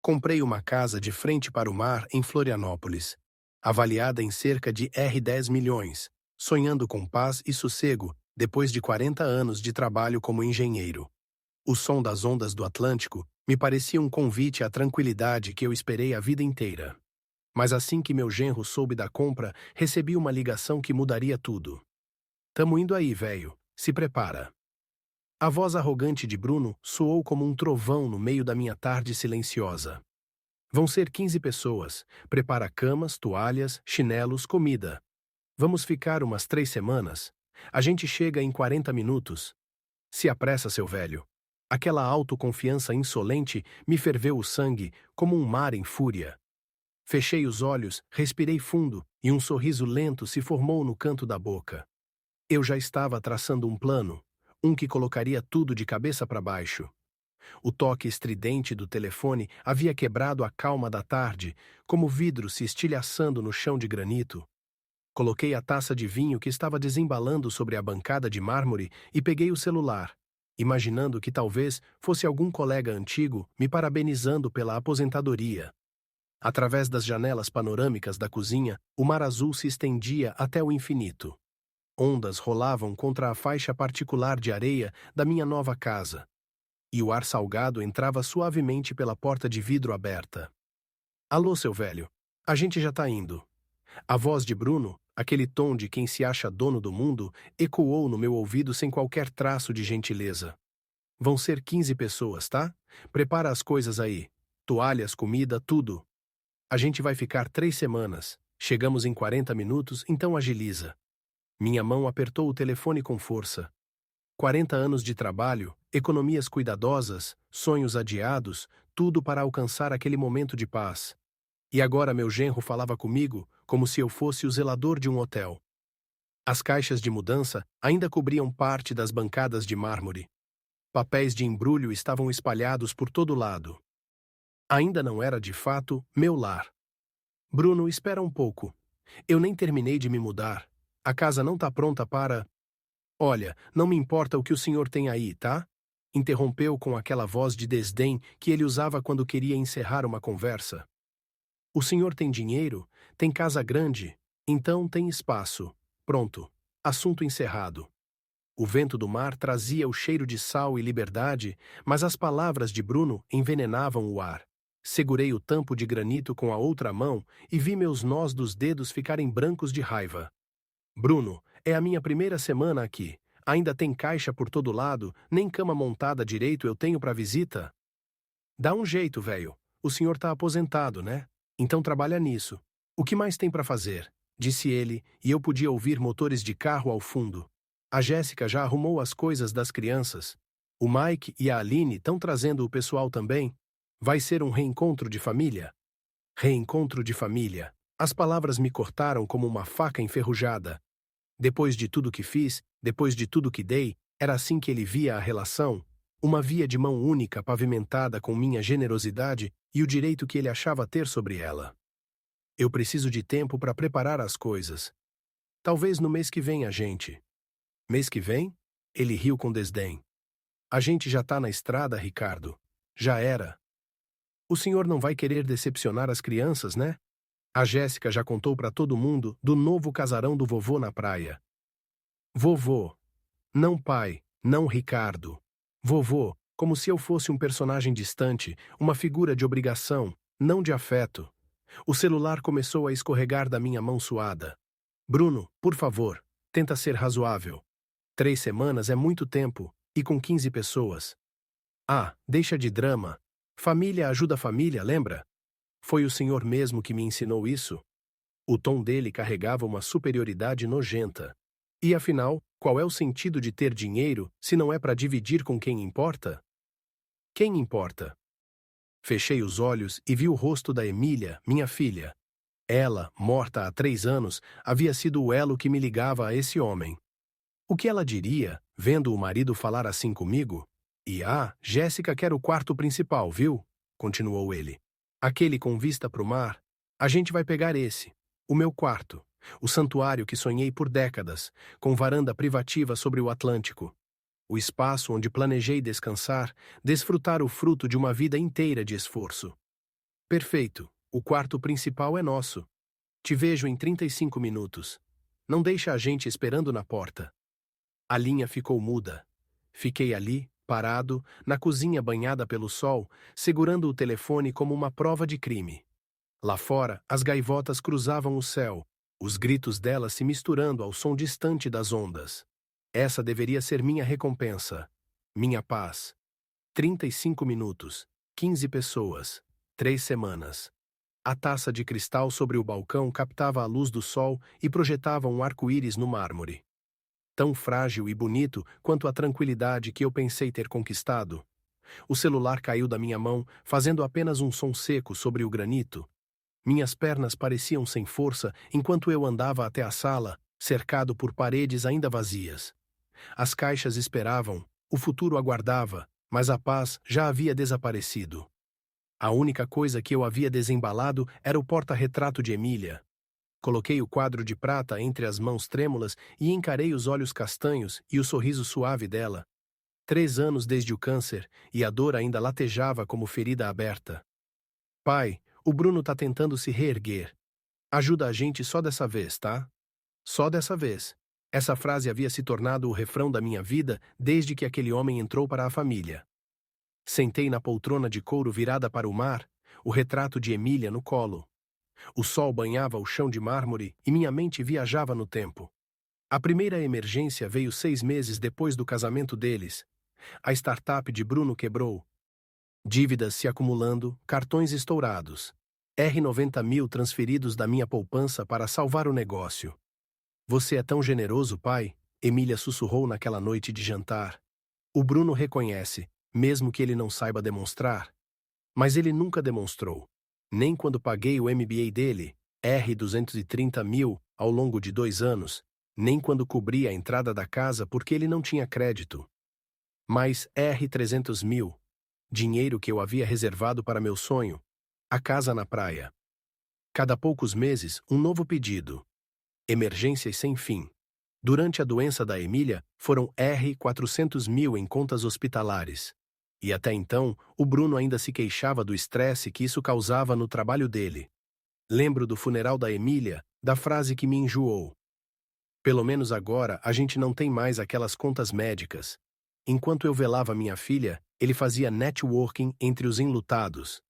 Comprei uma casa de frente para o mar em Florianópolis, avaliada em cerca de R$ 10 milhões, sonhando com paz e sossego depois de 40 anos de trabalho como engenheiro. O som das ondas do Atlântico me parecia um convite à tranquilidade que eu esperei a vida inteira. Mas assim que meu genro soube da compra, recebi uma ligação que mudaria tudo. "Tamo indo aí, velho. Se prepara." A voz arrogante de Bruno soou como um trovão no meio da minha tarde silenciosa. "Vão ser 15 pessoas. Prepara camas, toalhas, chinelos, comida. Vamos ficar umas 3 semanas. A gente chega em 40 minutos. Se apressa, seu velho." Aquela autoconfiança insolente me ferveu o sangue como um mar em fúria. Fechei os olhos, respirei fundo e um sorriso lento se formou no canto da boca. Eu já estava traçando um plano, um que colocaria tudo de cabeça para baixo. O toque estridente do telefone havia quebrado a calma da tarde, como vidro se estilhaçando no chão de granito. Coloquei a taça de vinho que estava desembalando sobre a bancada de mármore e peguei o celular, imaginando que talvez fosse algum colega antigo me parabenizando pela aposentadoria. Através das janelas panorâmicas da cozinha, o mar azul se estendia até o infinito. Ondas rolavam contra a faixa particular de areia da minha nova casa, e o ar salgado entrava suavemente pela porta de vidro aberta. "Alô, seu velho. A gente já tá indo." A voz de Bruno, aquele tom de quem se acha dono do mundo, ecoou no meu ouvido sem qualquer traço de gentileza. "Vão ser 15 pessoas, tá? Prepara as coisas aí. Toalhas, comida, tudo. A gente vai ficar 3 semanas. Chegamos em 40 minutos, então agiliza." Minha mão apertou o telefone com força. 40 anos de trabalho, economias cuidadosas, sonhos adiados, tudo para alcançar aquele momento de paz. E agora meu genro falava comigo como se eu fosse o zelador de um hotel. As caixas de mudança ainda cobriam parte das bancadas de mármore. Papéis de embrulho estavam espalhados por todo lado. Ainda não era de fato meu lar. "Bruno, espera um pouco. Eu nem terminei de me mudar. A casa não tá pronta para..." "Olha, não me importa o que o senhor tem aí, tá?" Interrompeu com aquela voz de desdém que ele usava quando queria encerrar uma conversa. "O senhor tem dinheiro, tem casa grande, então tem espaço. Pronto. Assunto encerrado." O vento do mar trazia o cheiro de sal e liberdade, mas as palavras de Bruno envenenavam o ar. Segurei o tampo de granito com a outra mão e vi meus nós dos dedos ficarem brancos de raiva. "Bruno, é a minha primeira semana aqui. Ainda tem caixa por todo lado, nem cama montada direito eu tenho para visita." "Dá um jeito, velho. O senhor tá aposentado, né? Então trabalha nisso. O que mais tem para fazer?" disse ele, e eu podia ouvir motores de carro ao fundo. A Jéssica já arrumou as coisas das crianças. O Mike e a Aline estão trazendo o pessoal também. Vai ser um reencontro de família. Reencontro de família. As palavras me cortaram como uma faca enferrujada. Depois de tudo que fiz, depois de tudo que dei, era assim que ele via a relação, uma via de mão única pavimentada com minha generosidade e o direito que ele achava ter sobre ela. "Eu preciso de tempo para preparar as coisas. Talvez no mês que vem a gente..." "Mês que vem?" Ele riu com desdém. "A gente já tá na estrada, Ricardo. Já era. O senhor não vai querer decepcionar as crianças, né? A Jéssica já contou para todo mundo do novo casarão do vovô na praia." "Vovô. Não pai, não Ricardo. Vovô, como se eu fosse um personagem distante, uma figura de obrigação, não de afeto." O celular começou a escorregar da minha mão suada. "Bruno, por favor, tenta ser razoável. 3 semanas é muito tempo, e com 15 pessoas. Ah, deixa de drama. Família ajuda família, lembra? Foi o senhor mesmo que me ensinou isso?" O tom dele carregava uma superioridade nojenta. E afinal, qual é o sentido de ter dinheiro se não é para dividir com quem importa? Quem importa? Fechei os olhos e vi o rosto da Emília, minha filha. Ela, morta há 3 anos, havia sido o elo que me ligava a esse homem. O que ela diria, vendo o marido falar assim comigo? "E Jéssica quer o quarto principal, viu?" continuou ele. "Aquele com vista para o mar. A gente vai pegar esse. O meu quarto. O santuário que sonhei por décadas, com varanda privativa sobre o Atlântico. O espaço onde planejei descansar, desfrutar o fruto de uma vida inteira de esforço." Perfeito. O quarto principal é nosso. Te vejo em 35 minutos. Não deixa a gente esperando na porta. A linha ficou muda. Fiquei ali, parado, na cozinha banhada pelo sol, segurando o telefone como uma prova de crime. Lá fora, as gaivotas cruzavam o céu, os gritos delas se misturando ao som distante das ondas. Essa deveria ser minha recompensa. Minha paz. 35 minutos. 15 pessoas. 3 semanas. A taça de cristal sobre o balcão captava a luz do sol e projetava um arco-íris no mármore. Tão frágil e bonito quanto a tranquilidade que eu pensei ter conquistado. O celular caiu da minha mão, fazendo apenas um som seco sobre o granito. Minhas pernas pareciam sem força enquanto eu andava até a sala, cercado por paredes ainda vazias. As caixas esperavam, o futuro aguardava, mas a paz já havia desaparecido. A única coisa que eu havia desembalado era o porta-retrato de Emília. Coloquei o quadro de prata entre as mãos trêmulas e encarei os olhos castanhos e o sorriso suave dela. 3 anos desde o câncer, e a dor ainda latejava como ferida aberta. Pai, o Bruno tá tentando se reerguer. Ajuda a gente só dessa vez, tá? Só dessa vez. Essa frase havia se tornado o refrão da minha vida desde que aquele homem entrou para a família. Sentei na poltrona de couro virada para o mar, o retrato de Emília no colo. O sol banhava o chão de mármore e minha mente viajava no tempo. A primeira emergência veio 6 meses depois do casamento deles. A startup de Bruno quebrou. Dívidas se acumulando, cartões estourados. R$ 90 mil transferidos da minha poupança para salvar o negócio. Você é tão generoso, pai, Emília sussurrou naquela noite de jantar. O Bruno reconhece, mesmo que ele não saiba demonstrar. Mas ele nunca demonstrou. Nem quando paguei o MBA dele, R$ 230 mil, ao longo de 2 anos, nem quando cobri a entrada da casa porque ele não tinha crédito. Mas R$ 300 mil, dinheiro que eu havia reservado para meu sonho, a casa na praia. Cada poucos meses, um novo pedido. Emergências sem fim. Durante a doença da Emília, foram R$ 400 mil em contas hospitalares. E até então, o Bruno ainda se queixava do estresse que isso causava no trabalho dele. Lembro do funeral da Emília, da frase que me enjoou. Pelo menos agora a gente não tem mais aquelas contas médicas. Enquanto eu velava minha filha, ele fazia networking entre os enlutados.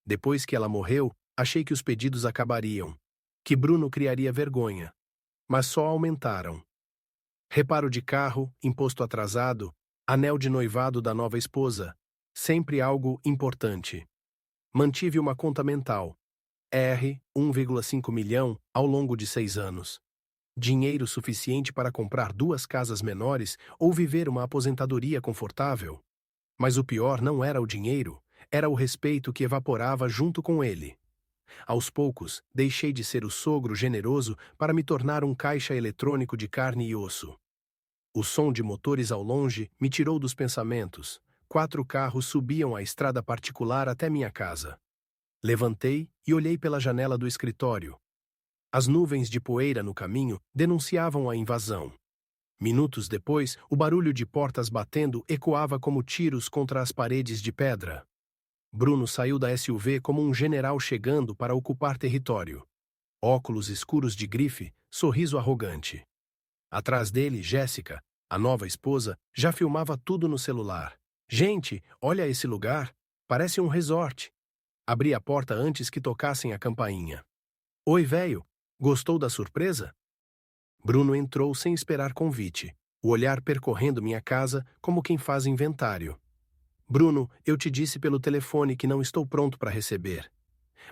Depois que ela morreu, achei que os pedidos acabariam. Que Bruno criaria vergonha. Mas só aumentaram. Reparo de carro, imposto atrasado, anel de noivado da nova esposa. Sempre algo importante. Mantive uma conta mental. R$ 1,5 milhão ao longo de 6 anos. Dinheiro suficiente para comprar 2 casas menores ou viver uma aposentadoria confortável. Mas o pior não era o dinheiro, era o respeito que evaporava junto com ele. Aos poucos, deixei de ser o sogro generoso para me tornar um caixa eletrônico de carne e osso. O som de motores ao longe me tirou dos pensamentos. 4 carros subiam a estrada particular até minha casa. Levantei e olhei pela janela do escritório. As nuvens de poeira no caminho denunciavam a invasão. Minutos depois, o barulho de portas batendo ecoava como tiros contra as paredes de pedra. Bruno saiu da SUV como um general chegando para ocupar território. Óculos escuros de grife, sorriso arrogante. Atrás dele, Jéssica, a nova esposa, já filmava tudo no celular. Gente, olha esse lugar, parece um resort. Abri a porta antes que tocassem a campainha. Oi, véio, gostou da surpresa? Bruno entrou sem esperar convite, o olhar percorrendo minha casa como quem faz inventário. Bruno, eu te disse pelo telefone que não estou pronto para receber.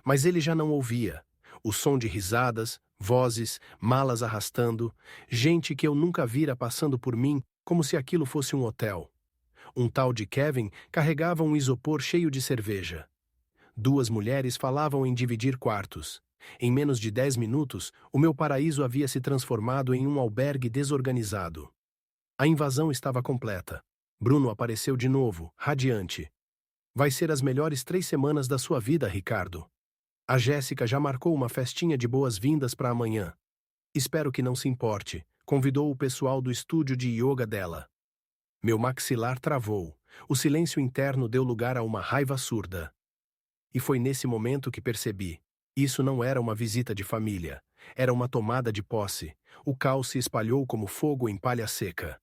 Mas ele já não ouvia. O som de risadas, vozes, malas arrastando, gente que eu nunca vira passando por mim como se aquilo fosse um hotel. Um tal de Kevin carregava um isopor cheio de cerveja. 2 mulheres falavam em dividir quartos. Em menos de 10 minutos, o meu paraíso havia se transformado em um albergue desorganizado. A invasão estava completa. Bruno apareceu de novo, radiante. Vai ser as melhores 3 semanas da sua vida, Ricardo. A Jéssica já marcou uma festinha de boas-vindas para amanhã. Espero que não se importe, convidou o pessoal do estúdio de yoga dela. Meu maxilar travou. O silêncio interno deu lugar a uma raiva surda. E foi nesse momento que percebi. Isso não era uma visita de família. Era uma tomada de posse. O caos se espalhou como fogo em palha seca.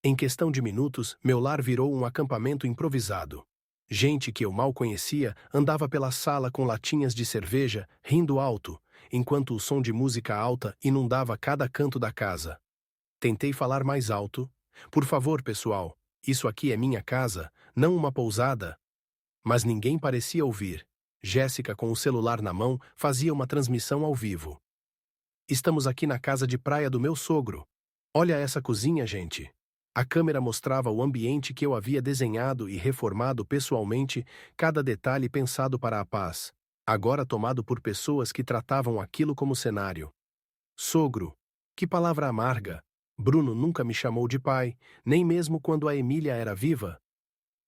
Em questão de minutos, meu lar virou um acampamento improvisado. Gente que eu mal conhecia andava pela sala com latinhas de cerveja, rindo alto, enquanto o som de música alta inundava cada canto da casa. Tentei falar mais alto. Por favor, pessoal, isso aqui é minha casa, não uma pousada. Mas ninguém parecia ouvir. Jéssica, com o celular na mão, fazia uma transmissão ao vivo. Estamos aqui na casa de praia do meu sogro. Olha essa cozinha, gente. A câmera mostrava o ambiente que eu havia desenhado e reformado pessoalmente, cada detalhe pensado para a paz, agora tomado por pessoas que tratavam aquilo como cenário. Sogro. Que palavra amarga. Bruno nunca me chamou de pai, nem mesmo quando a Emília era viva.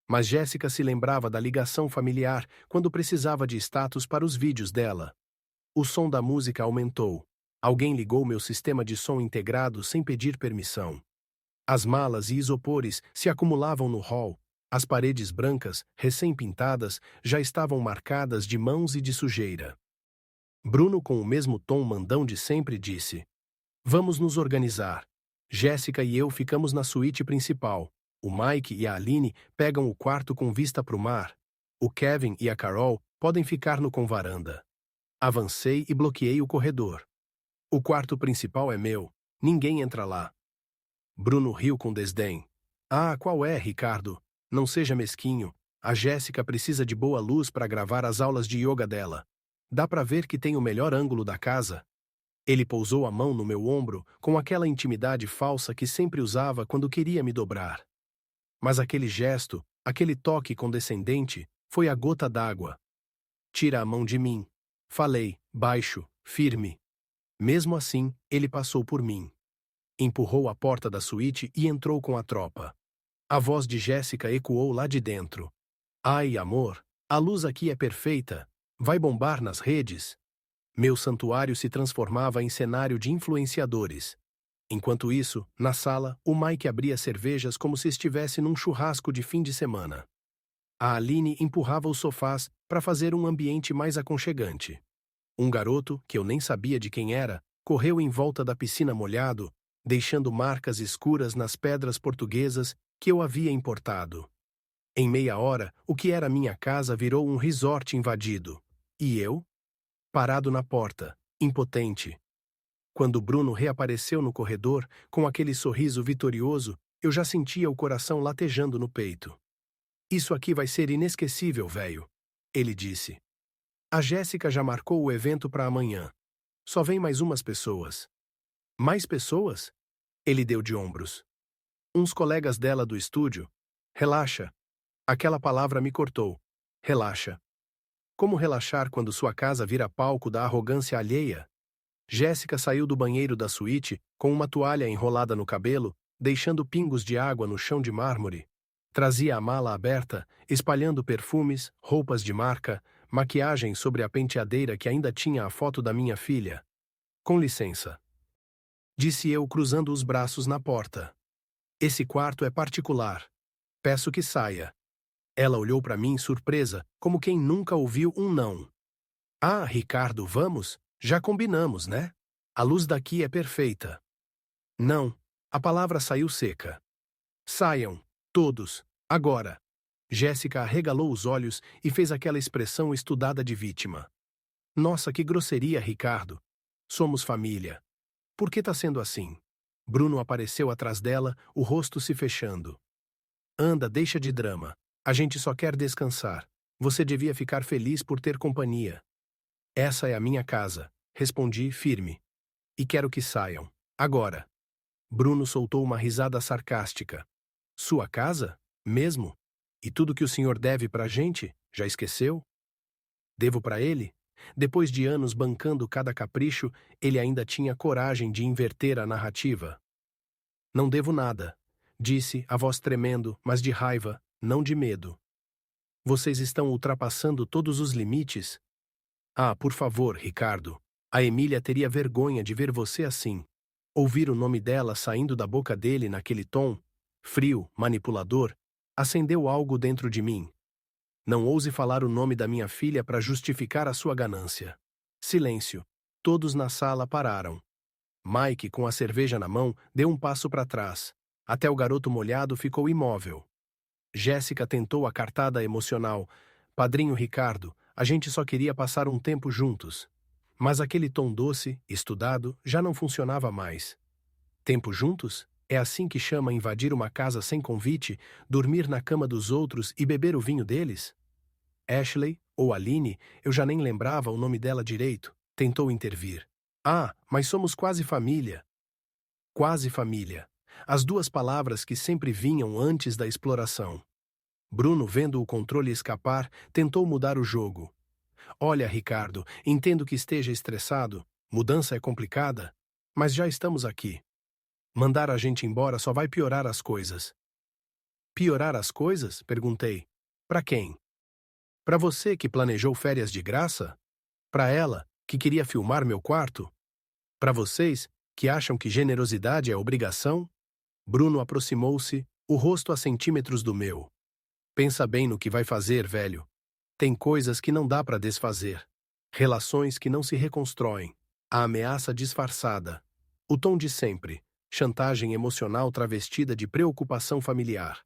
Mas Jéssica se lembrava da ligação familiar quando precisava de status para os vídeos dela. O som da música aumentou. Alguém ligou meu sistema de som integrado sem pedir permissão. As malas e isopores se acumulavam no hall. As paredes brancas, recém-pintadas, já estavam marcadas de mãos e de sujeira. Bruno, com o mesmo tom mandão de sempre, disse: Vamos nos organizar. Jéssica e eu ficamos na suíte principal. O Mike e a Aline pegam o quarto com vista para o mar. O Kevin e a Carol podem ficar no com varanda. Avancei e bloqueei o corredor. O quarto principal é meu. Ninguém entra lá. Bruno riu com desdém. Ah, qual é, Ricardo? Não seja mesquinho. A Jéssica precisa de boa luz para gravar as aulas de yoga dela. Dá para ver que tem o melhor ângulo da casa. Ele pousou a mão no meu ombro com aquela intimidade falsa que sempre usava quando queria me dobrar. Mas aquele gesto, aquele toque condescendente, foi a gota d'água. Tira a mão de mim. Falei, baixo, firme. Mesmo assim, ele passou por mim. Empurrou a porta da suíte e entrou com a tropa. A voz de Jéssica ecoou lá de dentro. Ai, amor, a luz aqui é perfeita. Vai bombar nas redes. Meu santuário se transformava em cenário de influenciadores. Enquanto isso, na sala, o Mike abria cervejas como se estivesse num churrasco de fim de semana. A Aline empurrava os sofás para fazer um ambiente mais aconchegante. Um garoto, que eu nem sabia de quem era, correu em volta da piscina molhado, deixando marcas escuras nas pedras portuguesas que eu havia importado. Em meia hora, o que era minha casa virou um resort invadido. E eu? Parado na porta, impotente. Quando Bruno reapareceu no corredor, com aquele sorriso vitorioso, eu já sentia o coração latejando no peito. Isso aqui vai ser inesquecível, velho, ele disse. A Jéssica já marcou o evento para amanhã. Só vem mais umas pessoas. Mais pessoas? Ele deu de ombros. Uns colegas dela do estúdio. Relaxa. Aquela palavra me cortou. Relaxa. Como relaxar quando sua casa vira palco da arrogância alheia? Jéssica saiu do banheiro da suíte com uma toalha enrolada no cabelo, deixando pingos de água no chão de mármore. Trazia a mala aberta, espalhando perfumes, roupas de marca, maquiagem sobre a penteadeira que ainda tinha a foto da minha filha. Com licença. Disse eu cruzando os braços na porta. Esse quarto é particular. Peço que saia. Ela olhou para mim surpresa, como quem nunca ouviu um não. Ah, Ricardo, vamos? Já combinamos, né? A luz daqui é perfeita. Não, a palavra saiu seca. Saiam, todos, agora. Jéssica arregalou os olhos e fez aquela expressão estudada de vítima. Nossa, que grosseria, Ricardo. Somos família. Por que tá sendo assim? Bruno apareceu atrás dela, o rosto se fechando. Anda, deixa de drama. A gente só quer descansar. Você devia ficar feliz por ter companhia. Essa é a minha casa, respondi firme. E quero que saiam. Agora. Bruno soltou uma risada sarcástica. Sua casa? Mesmo? E tudo que o senhor deve pra gente? Já esqueceu? Devo pra ele? Depois de anos bancando cada capricho, ele ainda tinha coragem de inverter a narrativa. Não devo nada, disse, a voz tremendo, mas de raiva, não de medo. Vocês estão ultrapassando todos os limites? Ah, por favor, Ricardo. A Emília teria vergonha de ver você assim. Ouvir o nome dela saindo da boca dele naquele tom, frio, manipulador, acendeu algo dentro de mim. Não ouse falar o nome da minha filha para justificar a sua ganância. Silêncio. Todos na sala pararam. Mike, com a cerveja na mão, deu um passo para trás. Até o garoto molhado ficou imóvel. Jéssica tentou a cartada emocional. Padrinho Ricardo, a gente só queria passar um tempo juntos. Mas aquele tom doce, estudado, já não funcionava mais. Tempo juntos? É assim que chama invadir uma casa sem convite, dormir na cama dos outros e beber o vinho deles? Ashley, ou Aline, eu já nem lembrava o nome dela direito, tentou intervir. Ah, mas somos quase família. Quase família. As duas palavras que sempre vinham antes da exploração. Bruno, vendo o controle escapar, tentou mudar o jogo. Olha, Ricardo, entendo que esteja estressado, mudança é complicada, mas já estamos aqui. Mandar a gente embora só vai piorar as coisas. Piorar as coisas? Perguntei. Para quem? Para você que planejou férias de graça? Para ela, que queria filmar meu quarto? Para vocês, que acham que generosidade é obrigação? Bruno aproximou-se, o rosto a centímetros do meu. Pensa bem no que vai fazer, velho. Tem coisas que não dá para desfazer. Relações que não se reconstroem. A ameaça disfarçada. O tom de sempre. Chantagem emocional travestida de preocupação familiar.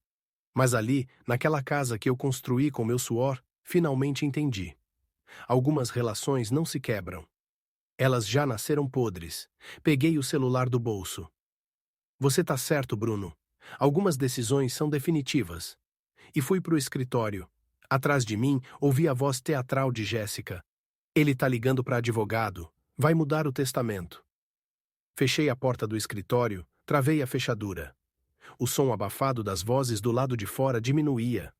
Mas ali, naquela casa que eu construí com meu suor, finalmente entendi. Algumas relações não se quebram. Elas já nasceram podres. Peguei o celular do bolso. Você tá certo, Bruno. Algumas decisões são definitivas. E fui pro escritório. Atrás de mim, ouvi a voz teatral de Jéssica. Ele tá ligando para advogado. Vai mudar o testamento. Fechei a porta do escritório, travei a fechadura. O som abafado das vozes do lado de fora diminuía.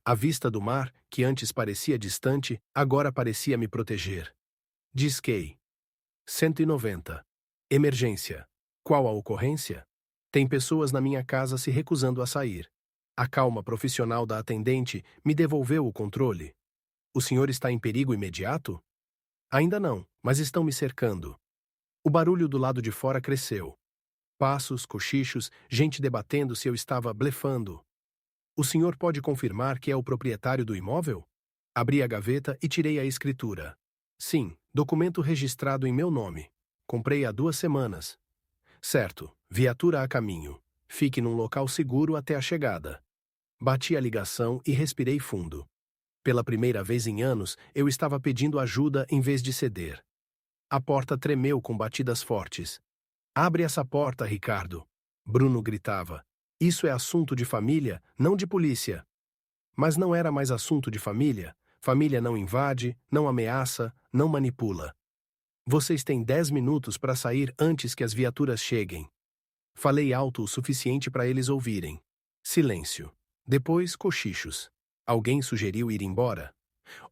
A vista do mar, que antes parecia distante, agora parecia me proteger. Disquei. 190. Emergência. Qual a ocorrência? Tem pessoas na minha casa se recusando a sair. A calma profissional da atendente me devolveu o controle. O senhor está em perigo imediato? Ainda não, mas estão me cercando. O barulho do lado de fora cresceu. Passos, cochichos, gente debatendo se eu estava blefando. O senhor pode confirmar que é o proprietário do imóvel? Abri a gaveta e tirei a escritura. Sim, documento registrado em meu nome. Comprei há 2 semanas. Certo, viatura a caminho. Fique num local seguro até a chegada. Bati a ligação e respirei fundo. Pela primeira vez em anos, eu estava pedindo ajuda em vez de ceder. A porta tremeu com batidas fortes. Abre essa porta, Ricardo. Bruno gritava. Isso é assunto de família, não de polícia. Mas não era mais assunto de família. Família não invade, não ameaça, não manipula. Vocês têm 10 minutos para sair antes que as viaturas cheguem. Falei alto o suficiente para eles ouvirem. Silêncio. Depois, cochichos. Alguém sugeriu ir embora.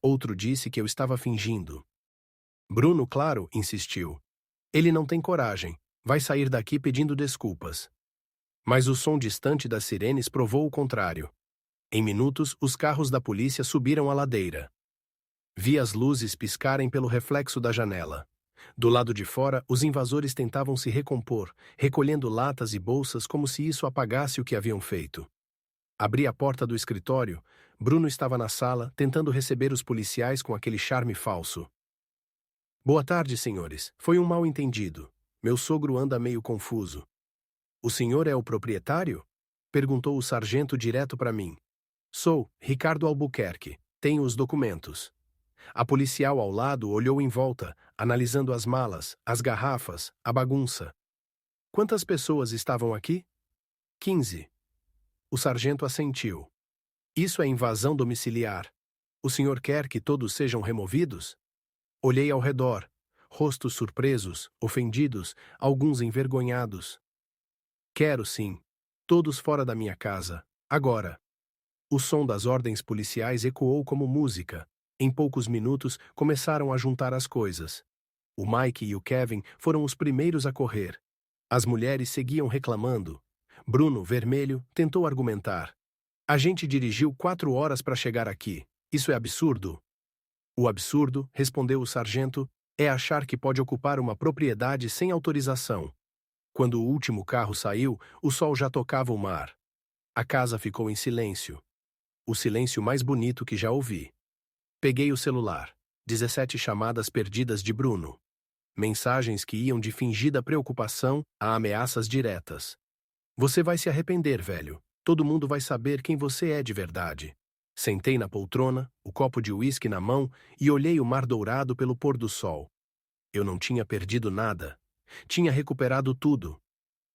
Outro disse que eu estava fingindo. Bruno, claro, insistiu. Ele não tem coragem. Vai sair daqui pedindo desculpas. Mas o som distante das sirenes provou o contrário. Em minutos, os carros da polícia subiram a ladeira. Vi as luzes piscarem pelo reflexo da janela. Do lado de fora, os invasores tentavam se recompor, recolhendo latas e bolsas como se isso apagasse o que haviam feito. Abri a porta do escritório. Bruno estava na sala, tentando receber os policiais com aquele charme falso. Boa tarde, senhores. Foi um mal-entendido. Meu sogro anda meio confuso. O senhor é o proprietário? Perguntou o sargento direto para mim. Sou, Ricardo Albuquerque. Tenho os documentos. A policial ao lado olhou em volta, analisando as malas, as garrafas, a bagunça. Quantas pessoas estavam aqui? 15. O sargento assentiu. Isso é invasão domiciliar. O senhor quer que todos sejam removidos? Olhei ao redor. Rostos surpresos, ofendidos, alguns envergonhados. Quero sim. Todos fora da minha casa. Agora. O som das ordens policiais ecoou como música. Em poucos minutos, começaram a juntar as coisas. O Mike e o Kevin foram os primeiros a correr. As mulheres seguiam reclamando. Bruno, vermelho, tentou argumentar. A gente dirigiu 4 horas para chegar aqui. Isso é absurdo. O absurdo, respondeu o sargento, é achar que pode ocupar uma propriedade sem autorização. Quando o último carro saiu, o sol já tocava o mar. A casa ficou em silêncio. O silêncio mais bonito que já ouvi. Peguei o celular. 17 chamadas perdidas de Bruno. Mensagens que iam de fingida preocupação a ameaças diretas. Você vai se arrepender, velho. Todo mundo vai saber quem você é de verdade. Sentei na poltrona, o copo de uísque na mão e olhei o mar dourado pelo pôr do sol. Eu não tinha perdido nada. Tinha recuperado tudo.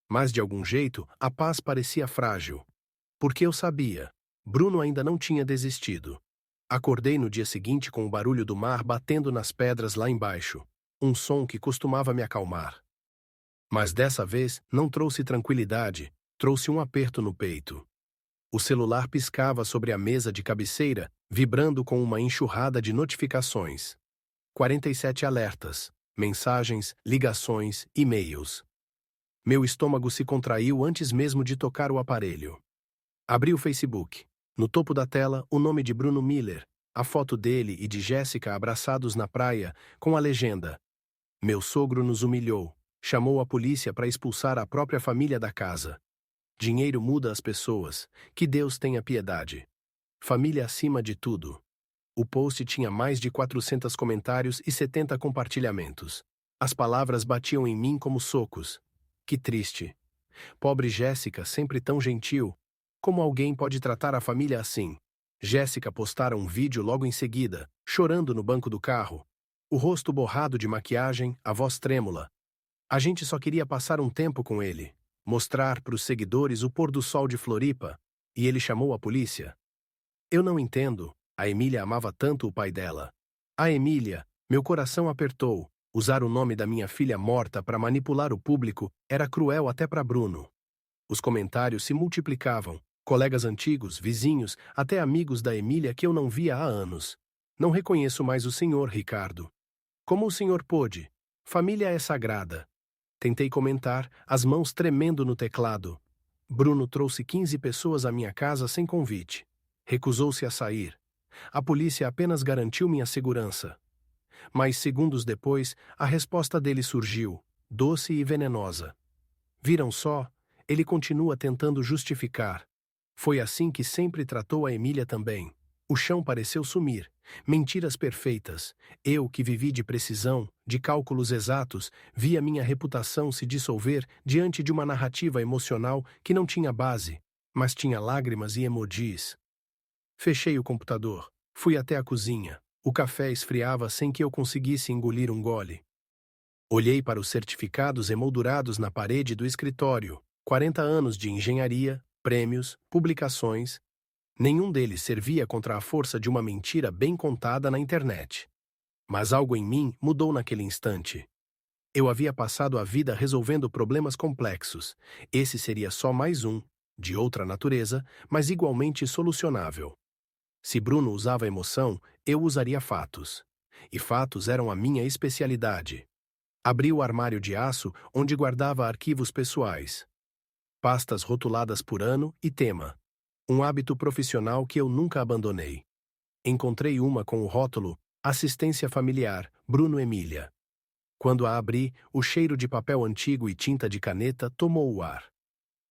Mas, de algum jeito, a paz parecia frágil. Porque eu sabia. Bruno ainda não tinha desistido. Acordei no dia seguinte com o barulho do mar batendo nas pedras lá embaixo. Um som que costumava me acalmar. Mas dessa vez não trouxe tranquilidade, trouxe um aperto no peito. O celular piscava sobre a mesa de cabeceira, vibrando com uma enxurrada de notificações. 47 alertas, mensagens, ligações, e-mails. Meu estômago se contraiu antes mesmo de tocar o aparelho. Abri o Facebook. No topo da tela, o nome de Bruno Miller, a foto dele e de Jéssica abraçados na praia, com a legenda: Meu sogro nos humilhou, chamou a polícia para expulsar a própria família da casa. Dinheiro muda as pessoas, que Deus tenha piedade. Família acima de tudo. O post tinha mais de 400 comentários e 70 compartilhamentos. As palavras batiam em mim como socos. Que triste. Pobre Jéssica, sempre tão gentil. Como alguém pode tratar a família assim? Jéssica postara um vídeo logo em seguida, chorando no banco do carro. O rosto borrado de maquiagem, a voz trêmula. A gente só queria passar um tempo com ele, mostrar para os seguidores o pôr do sol de Floripa, e ele chamou a polícia. Eu não entendo, a Emília amava tanto o pai dela. A Emília, meu coração apertou. Usar o nome da minha filha morta para manipular o público era cruel até para Bruno. Os comentários se multiplicavam, colegas antigos, vizinhos, até amigos da Emília que eu não via há anos. Não reconheço mais o senhor, Ricardo. Como o senhor pôde? Família é sagrada. Tentei comentar, as mãos tremendo no teclado. Bruno trouxe 15 pessoas à minha casa sem convite. Recusou-se a sair. A polícia apenas garantiu minha segurança. Mas segundos depois, a resposta dele surgiu, doce e venenosa. Viram só? Ele continua tentando justificar. Foi assim que sempre tratou a Emília também. O chão pareceu sumir. Mentiras perfeitas. Eu, que vivi de precisão, de cálculos exatos, via minha reputação se dissolver diante de uma narrativa emocional que não tinha base, mas tinha lágrimas e emojis. Fechei o computador. Fui até a cozinha. O café esfriava sem que eu conseguisse engolir um gole. Olhei para os certificados emoldurados na parede do escritório. 40 anos de engenharia, prêmios, publicações. Nenhum deles servia contra a força de uma mentira bem contada na internet. Mas algo em mim mudou naquele instante. Eu havia passado a vida resolvendo problemas complexos. Esse seria só mais um, de outra natureza, mas igualmente solucionável. Se Bruno usava emoção, eu usaria fatos. E fatos eram a minha especialidade. Abri o armário de aço onde guardava arquivos pessoais. Pastas rotuladas por ano e tema. Um hábito profissional que eu nunca abandonei. Encontrei uma com o rótulo Assistência Familiar, Bruno Emília. Quando a abri, o cheiro de papel antigo e tinta de caneta tomou o ar.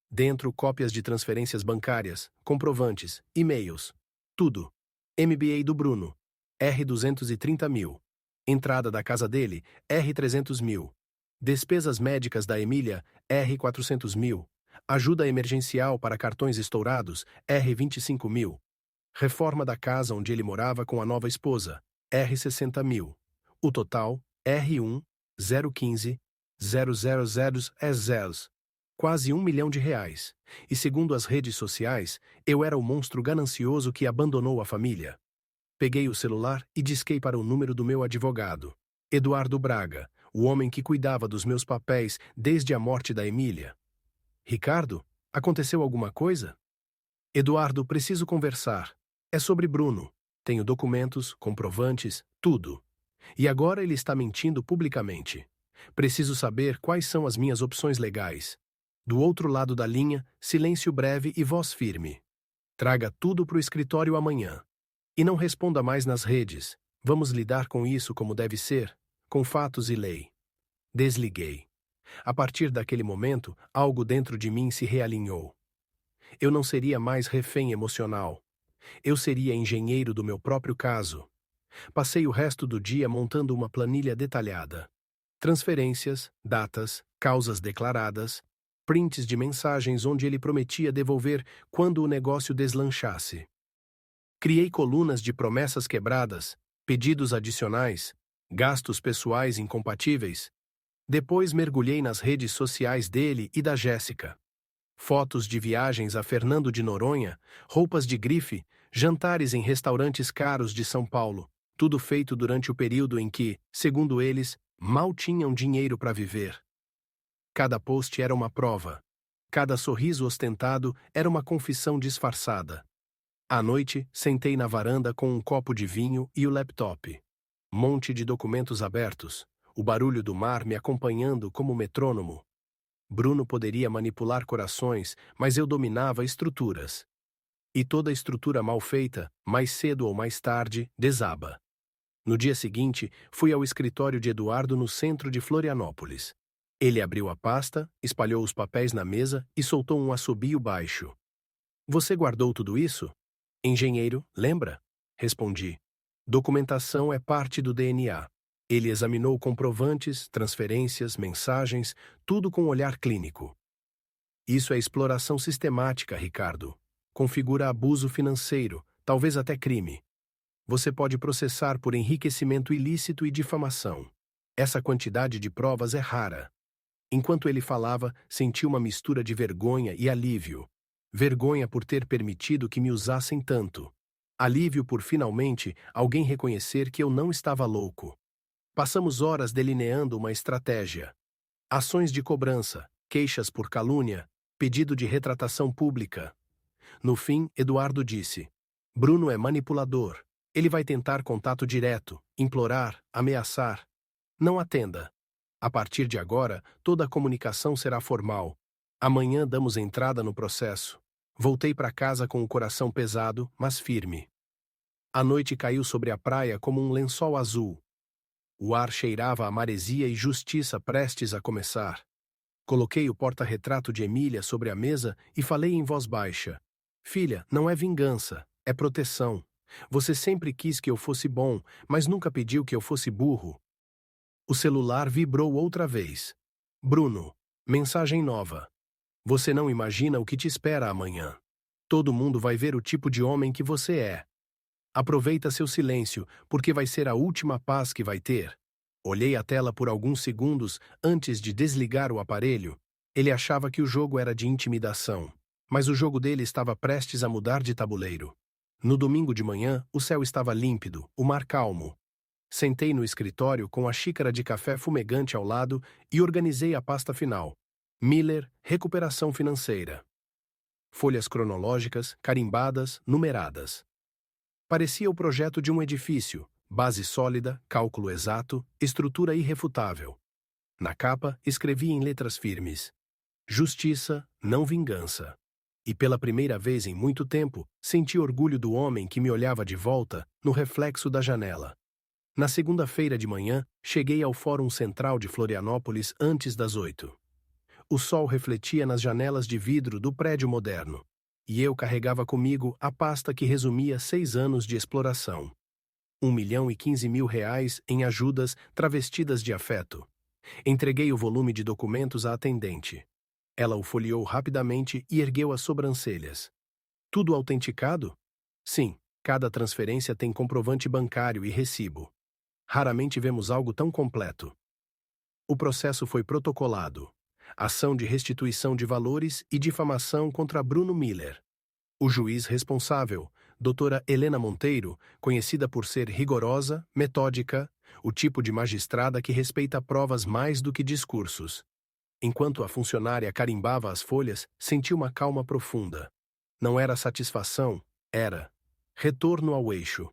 Dentro, cópias de transferências bancárias, comprovantes, e-mails. Tudo. MBA do Bruno. R$ 230 mil. Entrada da casa dele, R$ 300 mil. Despesas médicas da Emília, R$ 400 mil. Ajuda emergencial para cartões estourados, R$ 25 mil. Reforma da casa onde ele morava com a nova esposa, R$ 60 mil. O total, R$ 1.015.000. Quase R$ 1 milhão. E segundo as redes sociais, eu era o monstro ganancioso que abandonou a família. Peguei o celular e disquei para o número do meu advogado, Eduardo Braga, o homem que cuidava dos meus papéis desde a morte da Emília. Ricardo, aconteceu alguma coisa? Eduardo, preciso conversar. É sobre Bruno. Tenho documentos, comprovantes, tudo. E agora ele está mentindo publicamente. Preciso saber quais são as minhas opções legais. Do outro lado da linha, silêncio breve e voz firme. Traga tudo para o escritório amanhã. E não responda mais nas redes. Vamos lidar com isso como deve ser, com fatos e lei. Desliguei. A partir daquele momento, algo dentro de mim se realinhou. Eu não seria mais refém emocional. Eu seria engenheiro do meu próprio caso. Passei o resto do dia montando uma planilha detalhada. Transferências, datas, causas declaradas, prints de mensagens onde ele prometia devolver quando o negócio deslanchasse. Criei colunas de promessas quebradas, pedidos adicionais, gastos pessoais incompatíveis. Depois mergulhei nas redes sociais dele e da Jéssica. Fotos de viagens a Fernando de Noronha, roupas de grife, jantares em restaurantes caros de São Paulo, tudo feito durante o período em que, segundo eles, mal tinham dinheiro para viver. Cada post era uma prova. Cada sorriso ostentado era uma confissão disfarçada. À noite, sentei na varanda com um copo de vinho e o laptop. Monte de documentos abertos, o barulho do mar me acompanhando como metrônomo. Bruno poderia manipular corações, mas eu dominava estruturas. E toda estrutura mal feita, mais cedo ou mais tarde, desaba. No dia seguinte, fui ao escritório de Eduardo no centro de Florianópolis. Ele abriu a pasta, espalhou os papéis na mesa e soltou um assobio baixo. Você guardou tudo isso? Engenheiro, lembra? Respondi. Documentação é parte do DNA. Ele examinou comprovantes, transferências, mensagens, tudo com olhar clínico. Isso é exploração sistemática, Ricardo. Configura abuso financeiro, talvez até crime. Você pode processar por enriquecimento ilícito e difamação. Essa quantidade de provas é rara. Enquanto ele falava, senti uma mistura de vergonha e alívio. Vergonha por ter permitido que me usassem tanto. Alívio por finalmente alguém reconhecer que eu não estava louco. Passamos horas delineando uma estratégia. Ações de cobrança, queixas por calúnia, pedido de retratação pública. No fim, Eduardo disse: Bruno é manipulador. Ele vai tentar contato direto, implorar, ameaçar. Não atenda. A partir de agora, toda a comunicação será formal. Amanhã damos entrada no processo. Voltei para casa com o coração pesado, mas firme. A noite caiu sobre a praia como um lençol azul. O ar cheirava a maresia e justiça prestes a começar. Coloquei o porta-retrato de Emília sobre a mesa e falei em voz baixa. Filha, não é vingança, é proteção. Você sempre quis que eu fosse bom, mas nunca pediu que eu fosse burro. O celular vibrou outra vez. Bruno, mensagem nova. Você não imagina o que te espera amanhã. Todo mundo vai ver o tipo de homem que você é. Aproveita seu silêncio, porque vai ser a última paz que vai ter. Olhei a tela por alguns segundos antes de desligar o aparelho. Ele achava que o jogo era de intimidação, mas o jogo dele estava prestes a mudar de tabuleiro. No domingo de manhã, o céu estava límpido, o mar calmo. Sentei no escritório com a xícara de café fumegante ao lado e organizei a pasta final. Miller, recuperação financeira. Folhas cronológicas, carimbadas, numeradas. Parecia o projeto de um edifício, base sólida, cálculo exato, estrutura irrefutável. Na capa, escrevi em letras firmes: Justiça, não vingança. E pela primeira vez em muito tempo, senti orgulho do homem que me olhava de volta, no reflexo da janela. Na segunda-feira de manhã, cheguei ao Fórum Central de Florianópolis antes das 8. O sol refletia nas janelas de vidro do prédio moderno. E eu carregava comigo a pasta que resumia 6 anos de exploração. 1.015.000 em ajudas travestidas de afeto. Entreguei o volume de documentos à atendente. Ela o folheou rapidamente e ergueu as sobrancelhas. Tudo autenticado? Sim, cada transferência tem comprovante bancário e recibo. Raramente vemos algo tão completo. O processo foi protocolado. Ação de restituição de valores e difamação contra Bruno Miller. O juiz responsável, doutora Helena Monteiro, conhecida por ser rigorosa, metódica, o tipo de magistrada que respeita provas mais do que discursos. Enquanto a funcionária carimbava as folhas, senti uma calma profunda. Não era satisfação, era retorno ao eixo.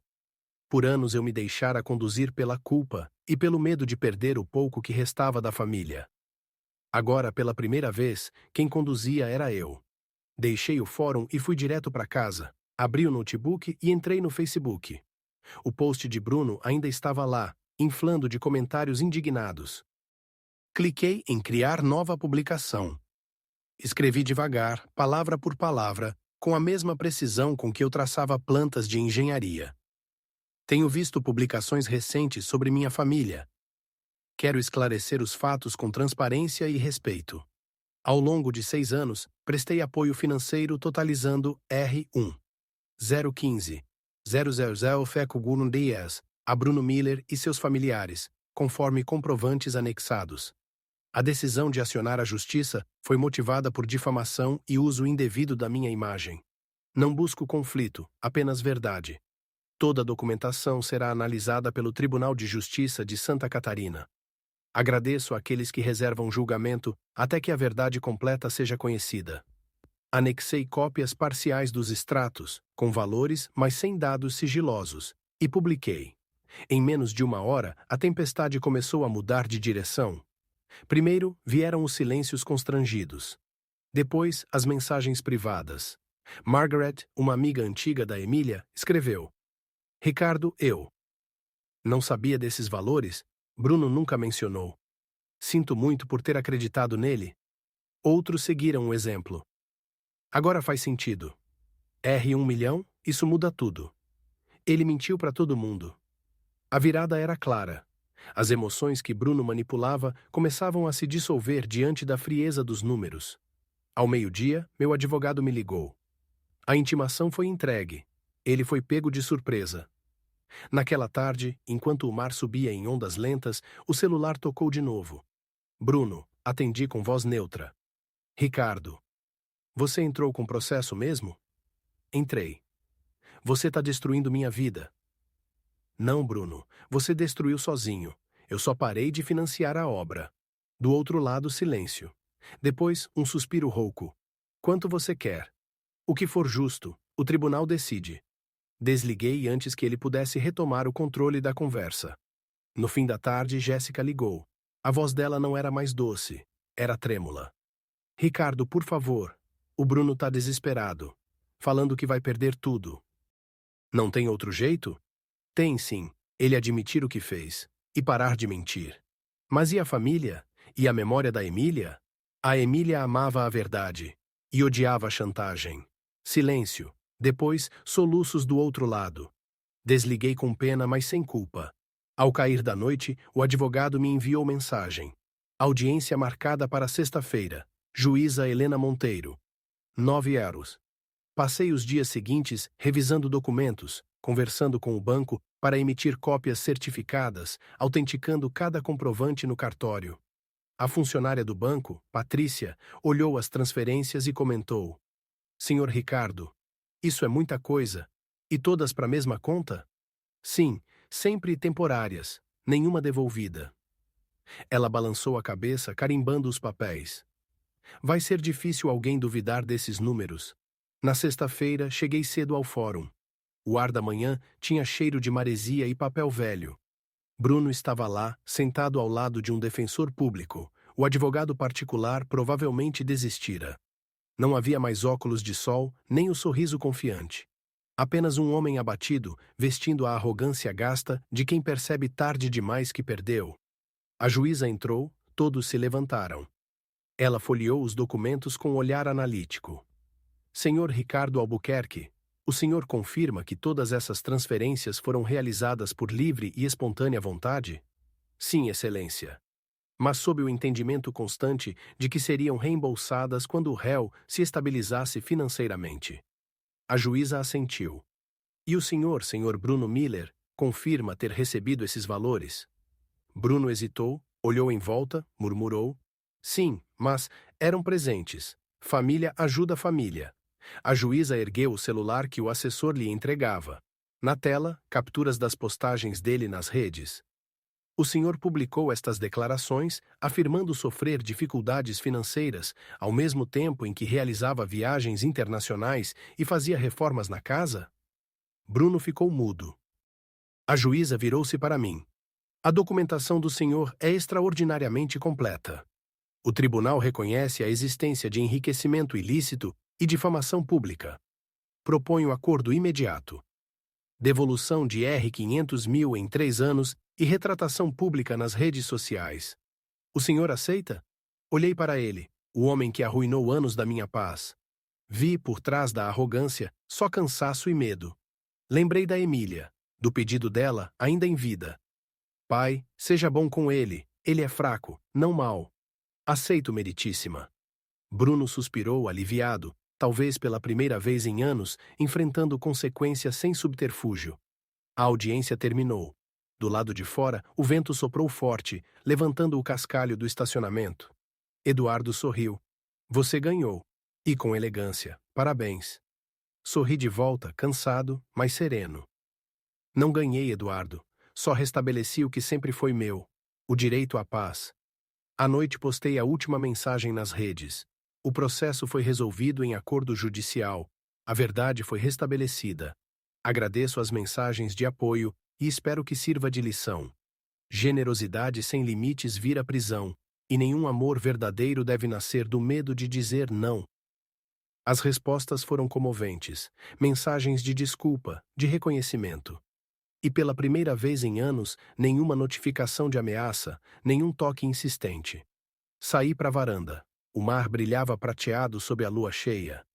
Por anos eu me deixara conduzir pela culpa e pelo medo de perder o pouco que restava da família. Agora, pela primeira vez, quem conduzia era eu. Deixei o fórum e fui direto para casa. Abri o notebook e entrei no Facebook. O post de Bruno ainda estava lá, inflando de comentários indignados. Cliquei em criar nova publicação. Escrevi devagar, palavra por palavra, com a mesma precisão com que eu traçava plantas de engenharia. Tenho visto publicações recentes sobre minha família. Quero esclarecer os fatos com transparência e respeito. Ao longo de 6 anos, prestei apoio financeiro totalizando R$ 1.015.000 Feco Gurun Dias a Bruno Miller e seus familiares, conforme comprovantes anexados. A decisão de acionar a justiça foi motivada por difamação e uso indevido da minha imagem. Não busco conflito, apenas verdade. Toda a documentação será analisada pelo Tribunal de Justiça de Santa Catarina. Agradeço àqueles que reservam julgamento até que a verdade completa seja conhecida. Anexei cópias parciais dos extratos, com valores, mas sem dados sigilosos, e publiquei. Em menos de 1 hora, a tempestade começou a mudar de direção. Primeiro, vieram os silêncios constrangidos. Depois, as mensagens privadas. Margaret, uma amiga antiga da Emília, escreveu: Ricardo, eu não sabia desses valores. Bruno nunca mencionou. Sinto muito por ter acreditado nele. Outros seguiram o exemplo. Agora faz sentido. R$ 1 milhão, isso muda tudo. Ele mentiu para todo mundo. A virada era clara. As emoções que Bruno manipulava começavam a se dissolver diante da frieza dos números. Ao meio-dia, meu advogado me ligou. A intimação foi entregue. Ele foi pego de surpresa. Naquela tarde, enquanto o mar subia em ondas lentas, o celular tocou de novo. Bruno, atendi com voz neutra. Ricardo. Você entrou com processo mesmo? Entrei. Você está destruindo minha vida. Não, Bruno, você destruiu sozinho. Eu só parei de financiar a obra. Do outro lado, silêncio. Depois, um suspiro rouco. Quanto você quer? O que for justo, o tribunal decide. Desliguei antes que ele pudesse retomar o controle da conversa. No fim da tarde, Jéssica ligou. A voz dela não era mais doce, era trêmula. Ricardo, por favor. O Bruno tá desesperado. Falando que vai perder tudo. Não tem outro jeito? Tem sim, ele admitir o que fez. E parar de mentir. Mas e a família? E a memória da Emília? A Emília amava a verdade. E odiava a chantagem. Silêncio. Depois, soluços do outro lado. Desliguei com pena, mas sem culpa. Ao cair da noite, o advogado me enviou mensagem. Audiência marcada para sexta-feira. Juíza Helena Monteiro. 9 euros. Passei os dias seguintes revisando documentos, conversando com o banco para emitir cópias certificadas, autenticando cada comprovante no cartório. A funcionária do banco, Patrícia, olhou as transferências e comentou: Senhor Ricardo, isso é muita coisa. E todas para a mesma conta? Sim, sempre temporárias, nenhuma devolvida. Ela balançou a cabeça, carimbando os papéis. Vai ser difícil alguém duvidar desses números. Na sexta-feira, cheguei cedo ao fórum. O ar da manhã tinha cheiro de maresia e papel velho. Bruno estava lá, sentado ao lado de um defensor público. O advogado particular provavelmente desistira. Não havia mais óculos de sol, nem o sorriso confiante. Apenas um homem abatido, vestindo a arrogância gasta de quem percebe tarde demais que perdeu. A juíza entrou, todos se levantaram. Ela folheou os documentos com olhar analítico. Senhor Ricardo Albuquerque, o senhor confirma que todas essas transferências foram realizadas por livre e espontânea vontade? Sim, Excelência. Mas sob o entendimento constante de que seriam reembolsadas quando o réu se estabilizasse financeiramente. A juíza assentiu. E o senhor Bruno Miller, confirma ter recebido esses valores? Bruno hesitou, olhou em volta, murmurou. Sim, mas eram presentes. Família ajuda família. A juíza ergueu o celular que o assessor lhe entregava. Na tela, capturas das postagens dele nas redes. O senhor publicou estas declarações, afirmando sofrer dificuldades financeiras, ao mesmo tempo em que realizava viagens internacionais e fazia reformas na casa? Bruno ficou mudo. A juíza virou-se para mim. A documentação do senhor é extraordinariamente completa. O tribunal reconhece a existência de enriquecimento ilícito e difamação pública. Proponho acordo imediato. Devolução de R$ 500 mil em 3 anos e retratação pública nas redes sociais. O senhor aceita? Olhei para ele, o homem que arruinou anos da minha paz. Vi, por trás da arrogância, só cansaço e medo. Lembrei da Emília, do pedido dela, ainda em vida. Pai, seja bom com ele é fraco, não mau. Aceito, meritíssima. Bruno suspirou, aliviado, talvez pela primeira vez em anos, enfrentando consequências sem subterfúgio. A audiência terminou. Do lado de fora, o vento soprou forte, levantando o cascalho do estacionamento. Eduardo sorriu. Você ganhou. E com elegância. Parabéns. Sorri de volta, cansado, mas sereno. Não ganhei, Eduardo. Só restabeleci o que sempre foi meu. O direito à paz. À noite postei a última mensagem nas redes. O processo foi resolvido em acordo judicial. A verdade foi restabelecida. Agradeço as mensagens de apoio e espero que sirva de lição. Generosidade sem limites vira prisão, e nenhum amor verdadeiro deve nascer do medo de dizer não. As respostas foram comoventes, mensagens de desculpa, de reconhecimento. E pela primeira vez em anos, nenhuma notificação de ameaça, nenhum toque insistente. Saí para a varanda. O mar brilhava prateado sob a lua cheia.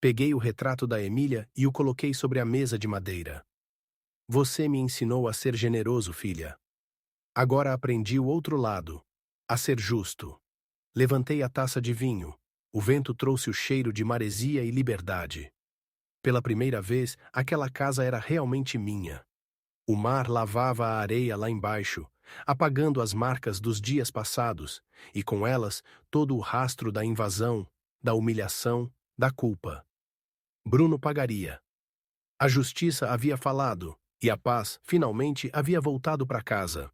Peguei o retrato da Emília e o coloquei sobre a mesa de madeira. Você me ensinou a ser generoso, filha. Agora aprendi o outro lado, a ser justo. Levantei a taça de vinho. O vento trouxe o cheiro de maresia e liberdade. Pela primeira vez, aquela casa era realmente minha. O mar lavava a areia lá embaixo, apagando as marcas dos dias passados, e com elas todo o rastro da invasão, da humilhação, da culpa. Bruno pagaria. A justiça havia falado, e a paz, finalmente, havia voltado para casa.